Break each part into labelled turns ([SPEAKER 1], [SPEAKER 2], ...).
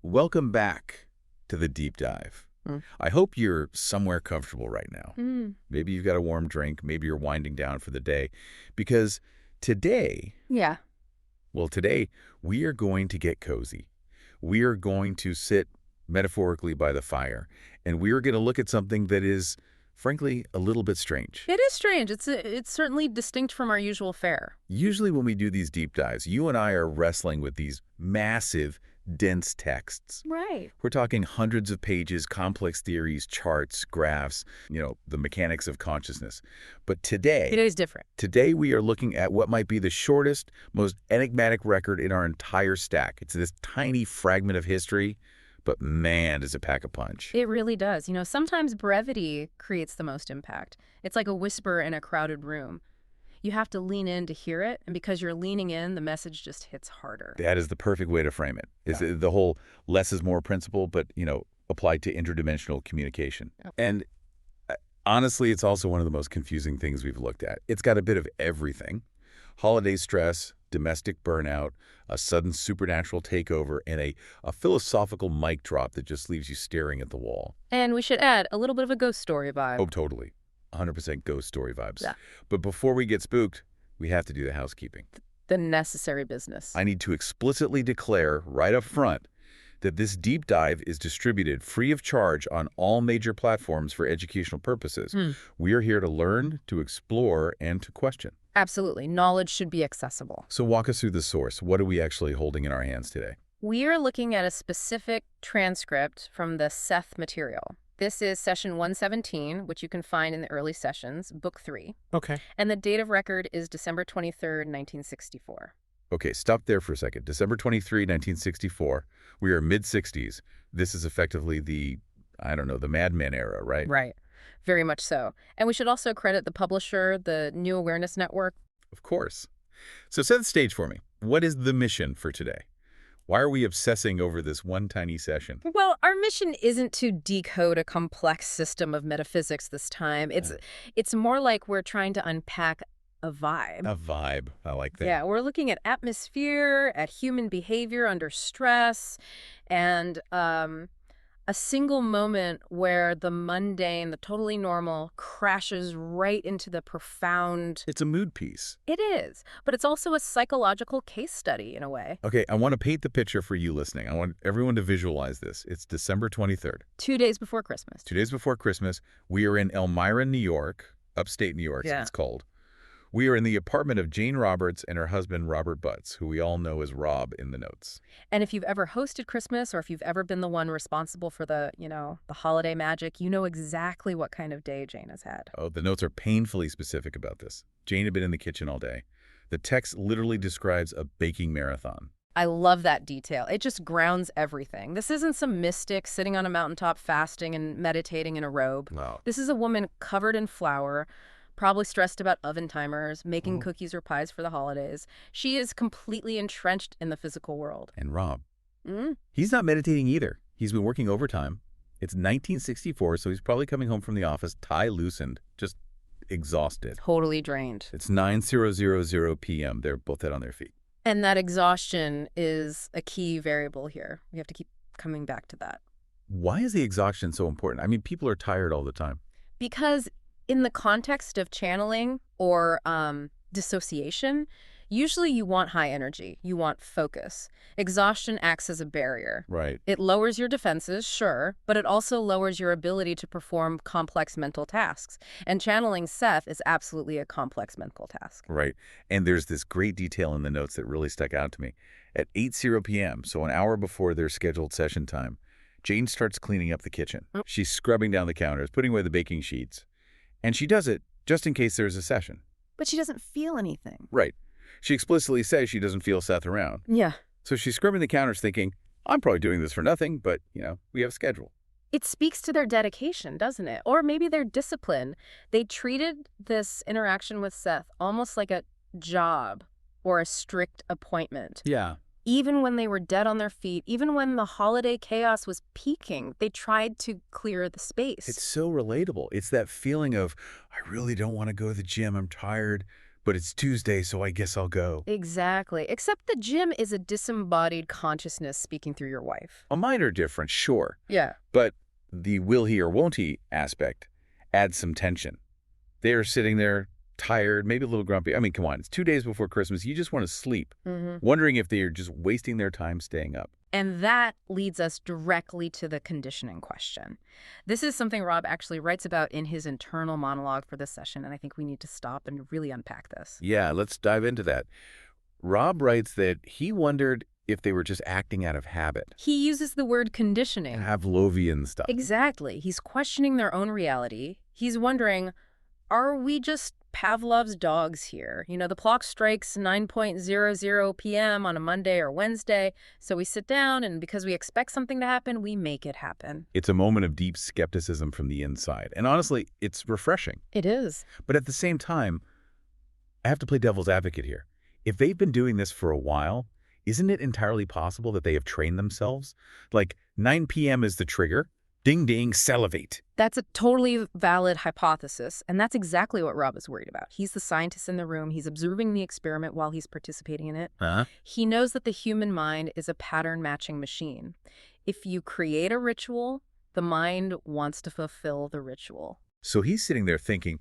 [SPEAKER 1] Welcome back to the deep dive.
[SPEAKER 2] Mm.
[SPEAKER 1] I hope you're somewhere comfortable right now.
[SPEAKER 2] Mm.
[SPEAKER 1] Maybe you've got a warm drink. Maybe you're winding down for the day. Because today,
[SPEAKER 2] Yeah.
[SPEAKER 1] today we are going to get cozy. We are going to sit metaphorically by the fire, and we are going to look at something that is, frankly, a little bit strange.
[SPEAKER 2] It is strange. It's certainly distinct from our usual fare.
[SPEAKER 1] Usually when we do these deep dives, you and I are wrestling with these massive, dense texts.
[SPEAKER 2] Right.
[SPEAKER 1] We're talking hundreds of pages, complex theories, charts, graphs, the mechanics of consciousness. But
[SPEAKER 2] It is different.
[SPEAKER 1] today we are looking at what might be the shortest, most enigmatic record in our entire stack. It's this tiny fragment of history, but man, does it pack a punch.
[SPEAKER 2] It really does. Sometimes brevity creates the most impact. It's like a whisper in a crowded room. You have to lean in to hear it, and because you're leaning in, the message just hits harder.
[SPEAKER 1] That is the perfect way to frame it. Is the whole less is more principle, but, applied to interdimensional communication.
[SPEAKER 2] Yep.
[SPEAKER 1] And honestly, it's also one of the most confusing things we've looked at. It's got a bit of everything. Holiday stress, domestic burnout, a sudden supernatural takeover, and a philosophical mic drop that just leaves you staring at the wall.
[SPEAKER 2] And we should add a little bit of a ghost story vibe.
[SPEAKER 1] Oh, totally. 100% ghost story vibes.
[SPEAKER 2] Yeah.
[SPEAKER 1] But before we get spooked, we have to do the housekeeping.
[SPEAKER 2] The necessary business.
[SPEAKER 1] I need to explicitly declare right up front that this deep dive is distributed free of charge on all major platforms for educational purposes. We are here to learn, to explore, and to question.
[SPEAKER 2] Absolutely. Knowledge should be accessible.
[SPEAKER 1] So walk us through the source. What are we actually holding in our hands today?
[SPEAKER 2] We are looking at a specific transcript from the Seth Material. This is session 117, which you can find in the early sessions, book 3.
[SPEAKER 1] Okay.
[SPEAKER 2] And the date of record is December 23rd, 1964.
[SPEAKER 1] Okay, stop there for a second. December 23, 1964. We are mid-60s. This is effectively the Mad Men era, right?
[SPEAKER 2] Right. Very much so. And we should also credit the publisher, the New Awareness Network.
[SPEAKER 1] Of course. So set the stage for me. What is the mission for today? Why are we obsessing over this one tiny session?
[SPEAKER 2] Well, our mission isn't to decode a complex system of metaphysics this time. It's more like we're trying to unpack a vibe.
[SPEAKER 1] A vibe. I like that.
[SPEAKER 2] Yeah, we're looking at atmosphere, at human behavior under stress, and a single moment where the mundane, the totally normal, crashes right into the profound.
[SPEAKER 1] It's a mood piece.
[SPEAKER 2] It is, but it's also a psychological case study in a way.
[SPEAKER 1] Okay, I want to paint the picture for you listening. I want everyone to visualize this. It's December 23rd.
[SPEAKER 2] 2 days before Christmas.
[SPEAKER 1] 2 days before Christmas. We are in Elmira, New York, upstate New York,
[SPEAKER 2] Yeah.
[SPEAKER 1] It's cold. We are in the apartment of Jane Roberts and her husband, Robert Butts, who we all know as Rob in the notes.
[SPEAKER 2] And if you've ever hosted Christmas or if you've ever been the one responsible for the holiday magic, you know exactly what kind of day Jane has had.
[SPEAKER 1] Oh, the notes are painfully specific about this. Jane had been in the kitchen all day. The text literally describes a baking marathon.
[SPEAKER 2] I love that detail. It just grounds everything. This isn't some mystic sitting on a mountaintop fasting and meditating in a robe.
[SPEAKER 1] Wow.
[SPEAKER 2] This is a woman covered in flour, probably stressed about oven timers, making cookies or pies for the holidays. She is completely entrenched in the physical world.
[SPEAKER 1] And Rob, he's not meditating either. He's been working overtime. It's 1964, so he's probably coming home from the office, tie loosened, just exhausted.
[SPEAKER 2] Totally drained.
[SPEAKER 1] It's 9:00 p.m. They're both dead on their feet.
[SPEAKER 2] And that exhaustion is a key variable here. We have to keep coming back to that.
[SPEAKER 1] Why is the exhaustion so important? I mean, people are tired all the time.
[SPEAKER 2] Because in the context of channeling or dissociation, usually you want high energy. You want focus. Exhaustion acts as a barrier.
[SPEAKER 1] Right.
[SPEAKER 2] It lowers your defenses, sure, but it also lowers your ability to perform complex mental tasks. And channeling Seth is absolutely a complex mental task.
[SPEAKER 1] Right. And there's this great detail in the notes that really stuck out to me. At 8:00 p.m., so an hour before their scheduled session time, Jane starts cleaning up the kitchen. She's scrubbing down the counters, putting away the baking sheets. And she does it just in case there's a session.
[SPEAKER 2] But she doesn't feel anything.
[SPEAKER 1] Right. She explicitly says she doesn't feel Seth around.
[SPEAKER 2] Yeah.
[SPEAKER 1] So she's scrubbing the counters thinking, I'm probably doing this for nothing, but, we have a schedule.
[SPEAKER 2] It speaks to their dedication, doesn't it? Or maybe their discipline. They treated this interaction with Seth almost like a job or a strict appointment.
[SPEAKER 1] Yeah.
[SPEAKER 2] Even when they were dead on their feet, even when the holiday chaos was peaking, they tried to clear the space.
[SPEAKER 1] It's so relatable. It's that feeling of, I really don't want to go to the gym. I'm tired. But it's Tuesday, so I guess I'll go.
[SPEAKER 2] Exactly. Except the gym is a disembodied consciousness speaking through your wife.
[SPEAKER 1] A minor difference, sure.
[SPEAKER 2] Yeah.
[SPEAKER 1] But the will he or won't he aspect adds some tension. They're sitting there tired, maybe a little grumpy. I mean, come on, it's 2 days before Christmas. You just want to sleep, wondering if they're just wasting their time staying up.
[SPEAKER 2] And that leads us directly to the conditioning question. This is something Rob actually writes about in his internal monologue for this session, and I think we need to stop and really unpack this.
[SPEAKER 1] Yeah, let's dive into that. Rob writes that he wondered if they were just acting out of habit.
[SPEAKER 2] He uses the word conditioning.
[SPEAKER 1] Pavlovian stuff.
[SPEAKER 2] Exactly. He's questioning their own reality. He's wondering, are we just Pavlov's dogs here? You know, the clock strikes 9:00 p.m. on a Monday or Wednesday, so we sit down, and because we expect something to happen, we make it happen.
[SPEAKER 1] It's a moment of deep skepticism from the inside. And honestly, it's refreshing.
[SPEAKER 2] It is.
[SPEAKER 1] But at the same time, I have to play devil's advocate here. If they've been doing this for a while, isn't it entirely possible that they have trained themselves? Like 9 p.m. is the trigger. Ding, ding, salivate.
[SPEAKER 2] That's a totally valid hypothesis, and that's exactly what Rob is worried about. He's the scientist in the room. He's observing the experiment while he's participating in it. He knows that the human mind is a pattern-matching machine. If you create a ritual, the mind wants to fulfill the ritual.
[SPEAKER 1] So he's sitting there thinking,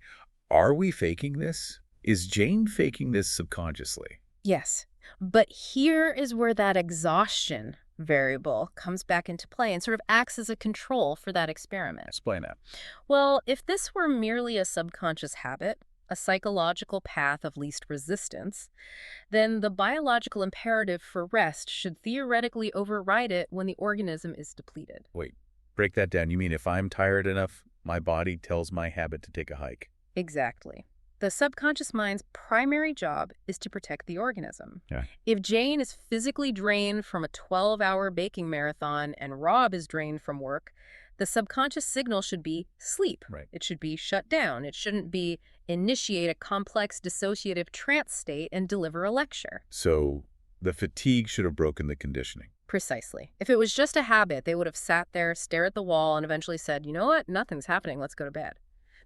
[SPEAKER 1] are we faking this? Is Jane faking this subconsciously?
[SPEAKER 2] Yes, but here is where that exhaustion variable comes back into play and sort of acts as a control for that experiment.
[SPEAKER 1] Explain that.
[SPEAKER 2] Well, if this were merely a subconscious habit, a psychological path of least resistance, then the biological imperative for rest should theoretically override it when the organism is depleted.
[SPEAKER 1] Wait, break that down. You mean if I'm tired enough, my body tells my habit to take a hike?
[SPEAKER 2] Exactly. The subconscious mind's primary job is to protect the organism.
[SPEAKER 1] Yeah.
[SPEAKER 2] If Jane is physically drained from a 12-hour baking marathon and Rob is drained from work, the subconscious signal should be sleep.
[SPEAKER 1] Right.
[SPEAKER 2] It should be shut down. It shouldn't be initiate a complex dissociative trance state and deliver a lecture.
[SPEAKER 1] So the fatigue should have broken the conditioning.
[SPEAKER 2] Precisely. If it was just a habit, they would have sat there, stared at the wall, and eventually said, you know what, nothing's happening, let's go to bed.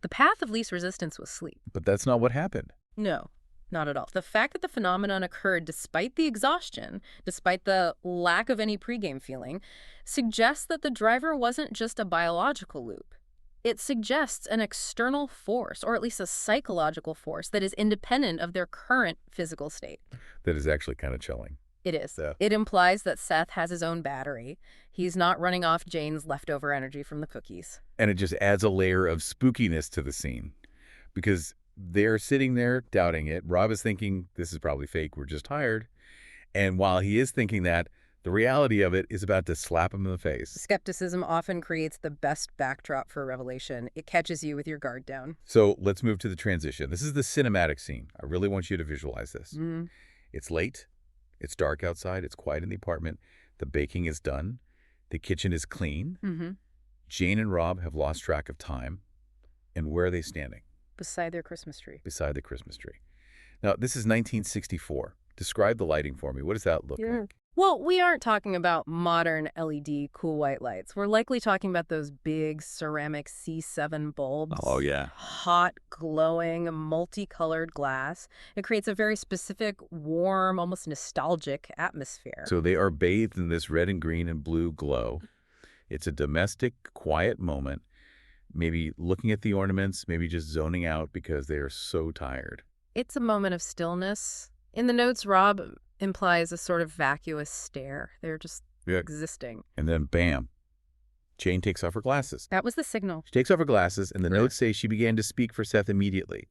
[SPEAKER 2] The path of least resistance was sleep.
[SPEAKER 1] But that's not what happened.
[SPEAKER 2] No, not at all. The fact that the phenomenon occurred despite the exhaustion, despite the lack of any pregame feeling, suggests that the driver wasn't just a biological loop. It suggests an external force, or at least a psychological force, that is independent of their current physical state.
[SPEAKER 1] That is actually kind of chilling.
[SPEAKER 2] It is.
[SPEAKER 1] Yeah.
[SPEAKER 2] It implies that Seth has his own battery. He's not running off Jane's leftover energy from the cookies.
[SPEAKER 1] And it just adds a layer of spookiness to the scene. Because they're sitting there doubting it. Rob is thinking, this is probably fake, we're just tired. And while he is thinking that, the reality of it is about to slap him in the face.
[SPEAKER 2] Skepticism often creates the best backdrop for a revelation. It catches you with your guard down.
[SPEAKER 1] So let's move to the transition. This is the cinematic scene. I really want you to visualize this. It's late. It's dark outside. It's quiet in the apartment. The baking is done. The kitchen is clean. Jane and Rob have lost track of time. And where are they standing?
[SPEAKER 2] Beside their Christmas tree.
[SPEAKER 1] Beside the Christmas tree. Now, this is 1964. Describe the lighting for me. What does that look like?
[SPEAKER 2] Well, we aren't talking about modern LED cool white lights. We're likely talking about those big ceramic C7 bulbs.
[SPEAKER 1] Oh, yeah.
[SPEAKER 2] Hot, glowing, multicolored glass. It creates a very specific, warm, almost nostalgic atmosphere.
[SPEAKER 1] So they are bathed in this red and green and blue glow. It's a domestic, quiet moment. Maybe looking at the ornaments, maybe just zoning out because they are so tired.
[SPEAKER 2] It's a moment of stillness. In the notes, Rob implies a sort of vacuous stare. They're just existing.
[SPEAKER 1] And then, bam, Jane takes off her glasses.
[SPEAKER 2] That was the signal.
[SPEAKER 1] She takes off her glasses, and the notes say she began to speak for Seth immediately.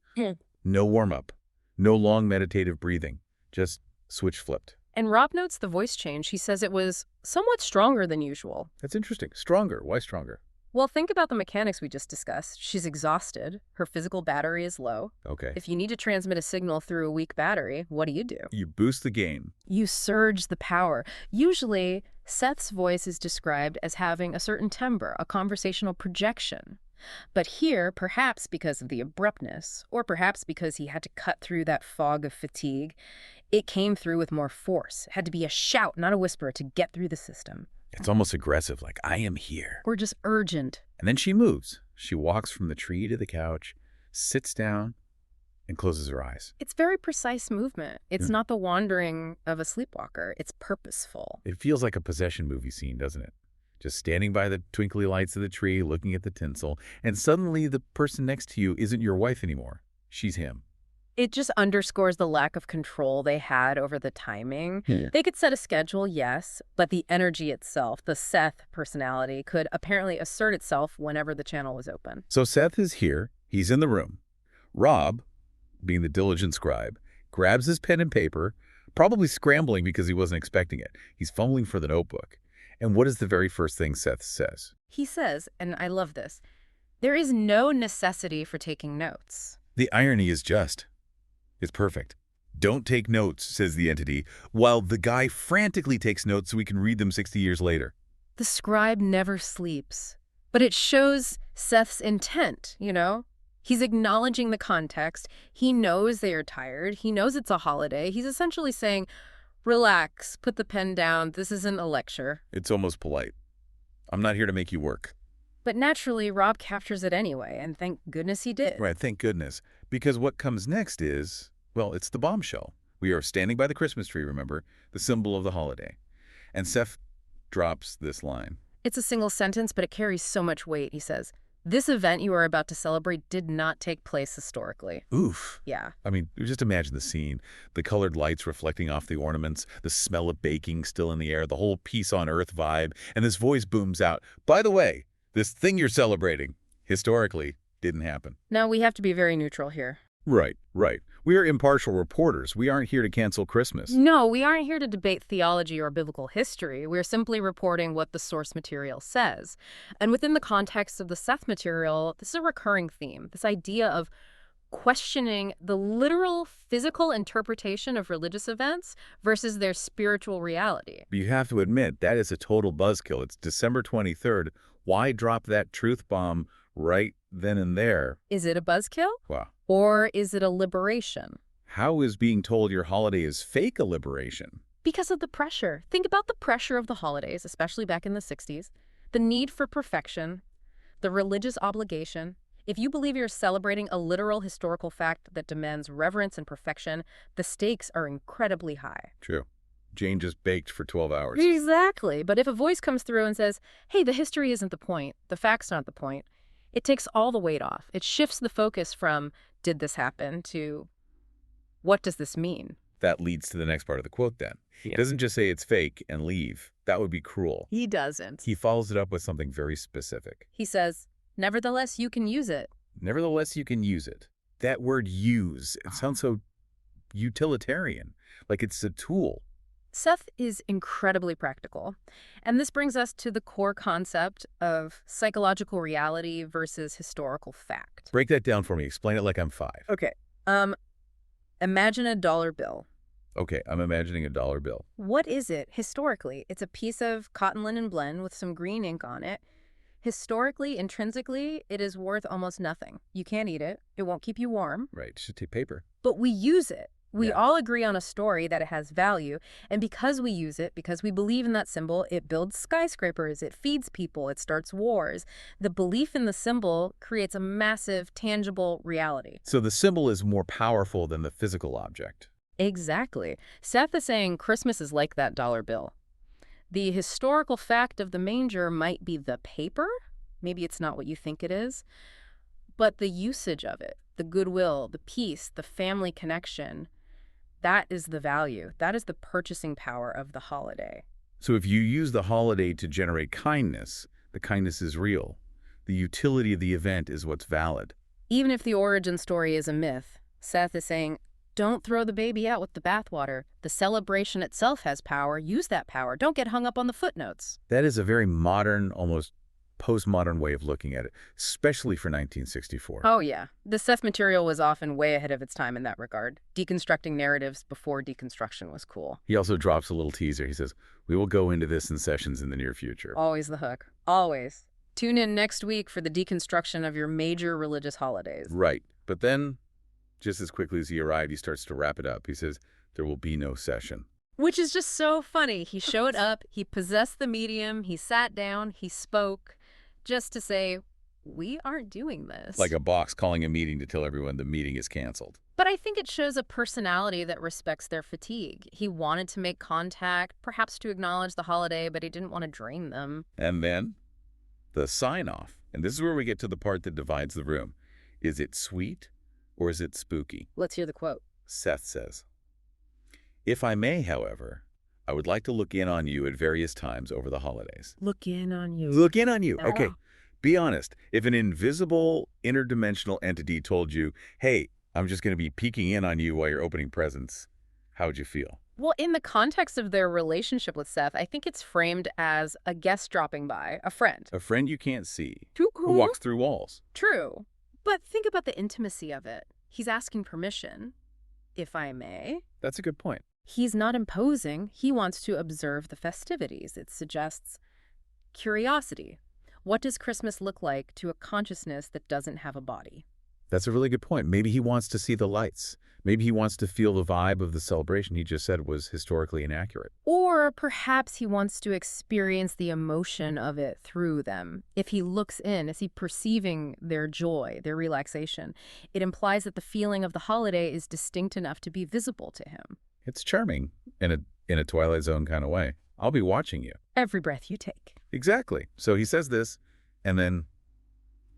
[SPEAKER 1] No warm-up, no long meditative breathing, just switch flipped.
[SPEAKER 2] And Rob notes the voice change. He says it was somewhat stronger than usual.
[SPEAKER 1] That's interesting. Stronger. Why stronger?
[SPEAKER 2] Well, think about the mechanics we just discussed. She's exhausted. Her physical battery is low.
[SPEAKER 1] Okay.
[SPEAKER 2] If you need to transmit a signal through a weak battery, what do?
[SPEAKER 1] You boost the gain.
[SPEAKER 2] You surge the power. Usually, Seth's voice is described as having a certain timbre, a conversational projection. But here, perhaps because of the abruptness, or perhaps because he had to cut through that fog of fatigue, it came through with more force. It had to be a shout, not a whisper, to get through the system.
[SPEAKER 1] It's almost aggressive, like, I am here.
[SPEAKER 2] Or just urgent.
[SPEAKER 1] And then she moves. She walks from the tree to the couch, sits down, and closes her eyes.
[SPEAKER 2] It's very precise movement. It's
[SPEAKER 1] Yeah.
[SPEAKER 2] not the wandering of a sleepwalker. It's purposeful.
[SPEAKER 1] It feels like a possession movie scene, doesn't it? Just standing by the twinkly lights of the tree, looking at the tinsel, and suddenly the person next to you isn't your wife anymore. She's him.
[SPEAKER 2] It just underscores the lack of control they had over the timing.
[SPEAKER 1] Yeah.
[SPEAKER 2] They could set a schedule, yes, but the energy itself, the Seth personality, could apparently assert itself whenever the channel was open.
[SPEAKER 1] So Seth is here. He's in the room. Rob, being the diligent scribe, grabs his pen and paper, probably scrambling because he wasn't expecting it. He's fumbling for the notebook. And what is the very first thing Seth says?
[SPEAKER 2] He says, and I love this, there is no necessity for taking notes.
[SPEAKER 1] The irony is just. It's perfect. Don't take notes, says the entity, while the guy frantically takes notes so we can read them 60 years later.
[SPEAKER 2] The scribe never sleeps, but it shows Seth's intent, you know? He's acknowledging the context. He knows they are tired. He knows it's a holiday. He's essentially saying, relax, put the pen down. This isn't a lecture.
[SPEAKER 1] It's almost polite. I'm not here to make you work.
[SPEAKER 2] But naturally, Rob captures it anyway, and thank goodness he did.
[SPEAKER 1] Right, thank goodness. Because what comes next is, well, it's the bombshell. We are standing by the Christmas tree, remember, the symbol of the holiday. And Seth drops this line.
[SPEAKER 2] It's a single sentence, but it carries so much weight, he says. This event you are about to celebrate did not take place historically.
[SPEAKER 1] Oof.
[SPEAKER 2] Yeah.
[SPEAKER 1] I mean, just imagine the scene. The colored lights reflecting off the ornaments, the smell of baking still in the air, the whole peace on earth vibe, and this voice booms out. By the way, this thing you're celebrating, historically, didn't happen.
[SPEAKER 2] Now, we have to be very neutral here.
[SPEAKER 1] Right, right. We are impartial reporters. We aren't here to cancel Christmas.
[SPEAKER 2] No, we aren't here to debate theology or biblical history. We're simply reporting what the source material says. And within the context of the Seth Material, this is a recurring theme, this idea of questioning the literal physical interpretation of religious events versus their spiritual reality.
[SPEAKER 1] But you have to admit, that is a total buzzkill. It's December 23rd. Why drop that truth bomb right then and there?
[SPEAKER 2] Is it a buzzkill?
[SPEAKER 1] Wow.
[SPEAKER 2] Or is it a liberation?
[SPEAKER 1] How is being told your holiday is fake a liberation?
[SPEAKER 2] Because of the pressure. Think about the pressure of the holidays, especially back in the 60s. The need for perfection, the religious obligation. If you believe you're celebrating a literal historical fact that demands reverence and perfection, the stakes are incredibly high.
[SPEAKER 1] True. Jane just baked for 12 hours.
[SPEAKER 2] Exactly. But if a voice comes through and says, hey, the history isn't the point, the fact's not the point, it takes all the weight off. It shifts the focus from, did this happen, to, what does this mean?
[SPEAKER 1] That leads to the next part of the quote then. He doesn't just say it's fake and leave. That would be cruel.
[SPEAKER 2] He doesn't.
[SPEAKER 1] He follows it up with something very specific.
[SPEAKER 2] He says, nevertheless, you can use it.
[SPEAKER 1] Nevertheless, you can use it. That word use, it sounds so utilitarian, like it's a tool.
[SPEAKER 2] Seth is incredibly practical. And this brings us to the core concept of psychological reality versus historical fact.
[SPEAKER 1] Break that down for me. Explain it like I'm 5.
[SPEAKER 2] Okay. Imagine a dollar bill.
[SPEAKER 1] Okay, I'm imagining a dollar bill.
[SPEAKER 2] What is it historically? It's a piece of cotton linen blend with some green ink on it. Historically, intrinsically, it is worth almost nothing. You can't eat it. It won't keep you warm.
[SPEAKER 1] Right, it should take paper.
[SPEAKER 2] But we use it. We
[SPEAKER 1] Yeah.
[SPEAKER 2] all agree on a story that it has value, and because we use it, because we believe in that symbol, it builds skyscrapers, it feeds people, it starts wars. The belief in the symbol creates a massive, tangible reality.
[SPEAKER 1] So the symbol is more powerful than the physical object.
[SPEAKER 2] Exactly. Seth is saying Christmas is like that dollar bill. The historical fact of the manger might be the paper. Maybe it's not what you think it is. But the usage of it, the goodwill, the peace, the family connection, that is the value. That is the purchasing power of the holiday.
[SPEAKER 1] So if you use the holiday to generate kindness, the kindness is real. The utility of the event is what's valid.
[SPEAKER 2] Even if the origin story is a myth, Seth is saying, don't throw the baby out with the bathwater. The celebration itself has power. Use that power. Don't get hung up on the footnotes.
[SPEAKER 1] That is a very modern, almost postmodern way of looking at it, especially for 1964.
[SPEAKER 2] Oh, yeah. The Seth Material was often way ahead of its time in that regard, deconstructing narratives before deconstruction was cool.
[SPEAKER 1] He also drops a little teaser. He says, we will go into this in sessions in the near future.
[SPEAKER 2] Always the hook. Always. Tune in next week for the deconstruction of your major religious holidays.
[SPEAKER 1] Right. But then, just as quickly as he arrived, he starts to wrap it up. He says, there will be no session.
[SPEAKER 2] Which is just so funny. He showed up, he possessed the medium, he sat down, he spoke, just to say, we aren't doing this.
[SPEAKER 1] Like a boss calling a meeting to tell everyone the meeting is canceled.
[SPEAKER 2] But I think it shows a personality that respects their fatigue. He wanted to make contact, perhaps to acknowledge the holiday, but he didn't want to drain them.
[SPEAKER 1] And then the sign-off. And this is where we get to the part that divides the room. Is it sweet or is it spooky?
[SPEAKER 2] Let's hear the quote.
[SPEAKER 1] Seth says, "If I may, however, I would like to look in on you at various times over the holidays."
[SPEAKER 2] Look in on you.
[SPEAKER 1] Look in on you.
[SPEAKER 2] Yeah.
[SPEAKER 1] Okay. Be honest. If an invisible, interdimensional entity told you, hey, I'm just going to be peeking in on you while you're opening presents, how would you feel?
[SPEAKER 2] Well, in the context of their relationship with Seth, I think it's framed as a guest dropping by, a friend.
[SPEAKER 1] A friend you can't see,
[SPEAKER 2] Too
[SPEAKER 1] who
[SPEAKER 2] cool.
[SPEAKER 1] walks through walls.
[SPEAKER 2] True. But think about the intimacy of it. He's asking permission, if I may.
[SPEAKER 1] That's a good point.
[SPEAKER 2] He's not imposing. He wants to observe the festivities. It suggests curiosity. What does Christmas look like to a consciousness that doesn't have a body?
[SPEAKER 1] That's a really good point. Maybe he wants to see the lights. Maybe he wants to feel the vibe of the celebration he just said was historically inaccurate.
[SPEAKER 2] Or perhaps he wants to experience the emotion of it through them. If he looks in, is he perceiving their joy, their relaxation? It implies that the feeling of the holiday is distinct enough to be visible to him.
[SPEAKER 1] It's charming in a Twilight Zone kind of way. I'll be watching you.
[SPEAKER 2] Every breath you take.
[SPEAKER 1] Exactly. So he says this, and then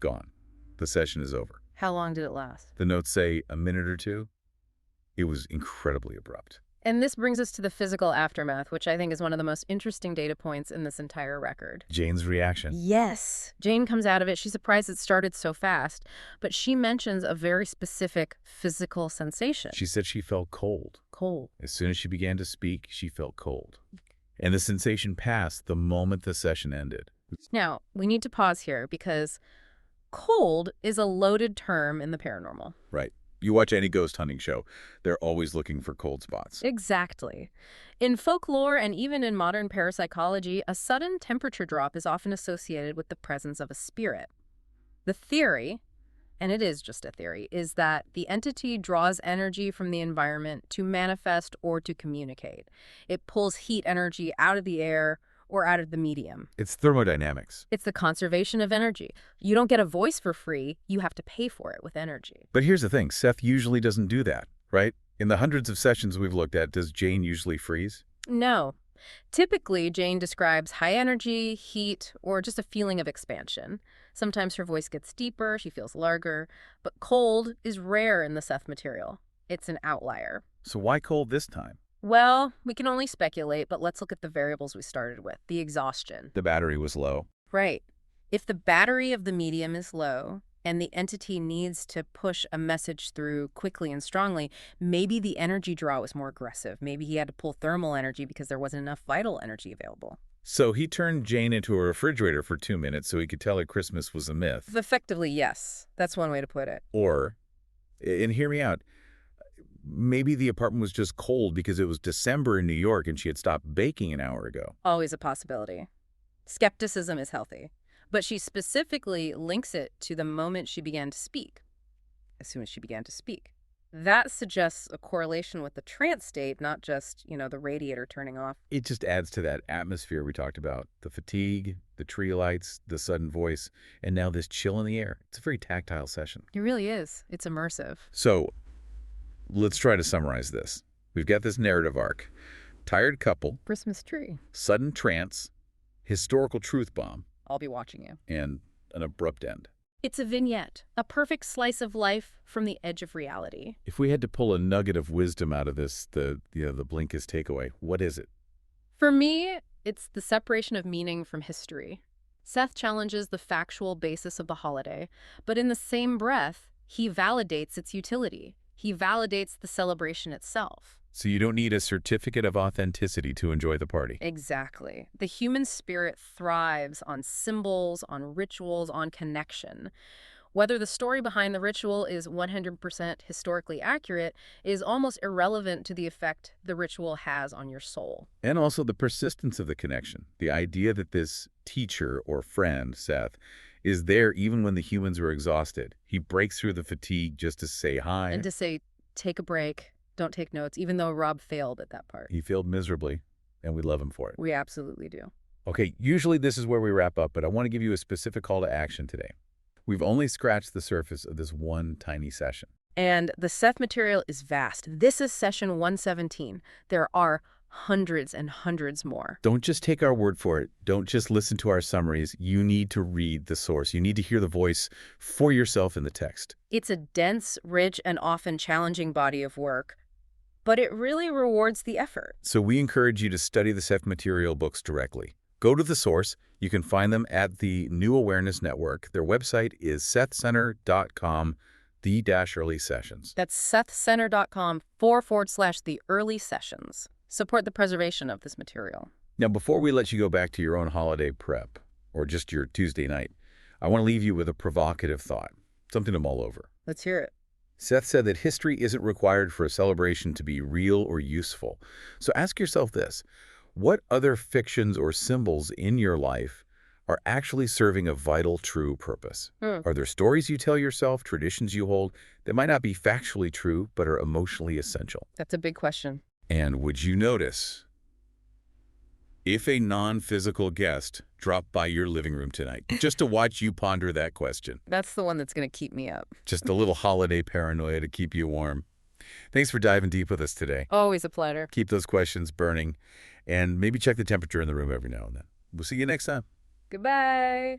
[SPEAKER 1] gone. The session is over.
[SPEAKER 2] How long did it last?
[SPEAKER 1] The notes say a minute or two. It was incredibly abrupt.
[SPEAKER 2] And this brings us to the physical aftermath, which I think is one of the most interesting data points in this entire record.
[SPEAKER 1] Jane's reaction.
[SPEAKER 2] Yes. Jane comes out of it. She's surprised it started so fast, but she mentions a very specific physical sensation.
[SPEAKER 1] She said she felt cold.
[SPEAKER 2] Cold.
[SPEAKER 1] As soon as she began to speak, she felt cold. And the sensation passed the moment the session ended.
[SPEAKER 2] Now, we need to pause here because cold is a loaded term in the paranormal.
[SPEAKER 1] Right. You watch any ghost hunting show, they're always looking for cold spots.
[SPEAKER 2] Exactly. In folklore and even in modern parapsychology, a sudden temperature drop is often associated with the presence of a spirit. The theory, and it is just a theory, is that the entity draws energy from the environment to manifest or to communicate. It pulls heat energy out of the air or out of the medium.
[SPEAKER 1] It's thermodynamics.
[SPEAKER 2] It's the conservation of energy. You don't get a voice for free. You have to pay for it with energy.
[SPEAKER 1] But here's the thing. Seth usually doesn't do that, right? In the hundreds of sessions we've looked at, does Jane usually freeze?
[SPEAKER 2] No. Typically, Jane describes high energy, heat, or just a feeling of expansion. Sometimes her voice gets deeper, she feels larger, but cold is rare in the Seth Material. It's an outlier.
[SPEAKER 1] So why cold this time?
[SPEAKER 2] Well, we can only speculate, but let's look at the variables we started with, the exhaustion.
[SPEAKER 1] The battery was low.
[SPEAKER 2] Right. If the battery of the medium is low and the entity needs to push a message through quickly and strongly, maybe the energy draw was more aggressive. Maybe he had to pull thermal energy because there wasn't enough vital energy available.
[SPEAKER 1] So he turned Jane into a refrigerator for 2 minutes so he could tell her Christmas was a myth.
[SPEAKER 2] Effectively, yes. That's one way to put it.
[SPEAKER 1] Or, and hear me out, maybe the apartment was just cold because it was December in New York and she had stopped baking an hour ago.
[SPEAKER 2] Always a possibility. Skepticism is healthy. But she specifically links it to the moment she began to speak. As soon as she began to speak. That suggests a correlation with the trance state, not just, the radiator turning off.
[SPEAKER 1] It just adds to that atmosphere we talked about. The fatigue, the tree lights, the sudden voice, and now this chill in the air. It's a very tactile session.
[SPEAKER 2] It really is. It's immersive.
[SPEAKER 1] So let's try to summarize this. We've got this narrative arc. Tired couple.
[SPEAKER 2] Christmas tree.
[SPEAKER 1] Sudden trance. Historical truth bomb.
[SPEAKER 2] I'll be watching you.
[SPEAKER 1] And an abrupt end.
[SPEAKER 2] It's a vignette, a perfect slice of life from the edge of reality.
[SPEAKER 1] If we had to pull a nugget of wisdom out of this, the Blinkist takeaway, what is it?
[SPEAKER 2] For me, it's the separation of meaning from history. Seth challenges the factual basis of the holiday, but in the same breath, he validates its utility. He validates the celebration itself.
[SPEAKER 1] So you don't need a certificate of authenticity to enjoy the party.
[SPEAKER 2] Exactly. The human spirit thrives on symbols, on rituals, on connection. Whether the story behind the ritual is 100% historically accurate is almost irrelevant to the effect the ritual has on your soul.
[SPEAKER 1] And also the persistence of the connection. The idea that this teacher or friend, Seth, is there even when the humans are exhausted. He breaks through the fatigue just to say hi.
[SPEAKER 2] And to say, take a break. Don't take notes, even though Rob failed at that part.
[SPEAKER 1] He failed miserably, and we love him for it.
[SPEAKER 2] We absolutely do.
[SPEAKER 1] Okay, usually this is where we wrap up, but I want to give you a specific call to action today. We've only scratched the surface of this one tiny session.
[SPEAKER 2] And the Seth material is vast. This is session 117. There are hundreds and hundreds more.
[SPEAKER 1] Don't just take our word for it. Don't just listen to our summaries. You need to read the source. You need to hear the voice for yourself in the text.
[SPEAKER 2] It's a dense, rich, and often challenging body of work, but it really rewards the effort.
[SPEAKER 1] So we encourage you to study the Seth Material books directly. Go to the source. You can find them at the New Awareness Network. Their website is sethcenter.com/the-early sessions.
[SPEAKER 2] That's sethcenter.com/the early sessions. Support the preservation of this material.
[SPEAKER 1] Now, before we let you go back to your own holiday prep, or just your Tuesday night, I want to leave you with a provocative thought, something to mull over.
[SPEAKER 2] Let's hear it.
[SPEAKER 1] Seth said that history isn't required for a celebration to be real or useful. So ask yourself this: what other fictions or symbols in your life are actually serving a vital, true purpose? Are there stories you tell yourself, traditions you hold, that might not be factually true, but are emotionally essential?
[SPEAKER 2] That's a big question.
[SPEAKER 1] And would you notice if a non-physical guest dropped by your living room tonight, just to watch you ponder that question?
[SPEAKER 2] That's the one that's going to keep me up.
[SPEAKER 1] Just a little holiday paranoia to keep you warm. Thanks for diving deep with us today.
[SPEAKER 2] Always a pleasure.
[SPEAKER 1] Keep those questions burning, and maybe check the temperature in the room every now and then. We'll see you next time.
[SPEAKER 2] Goodbye.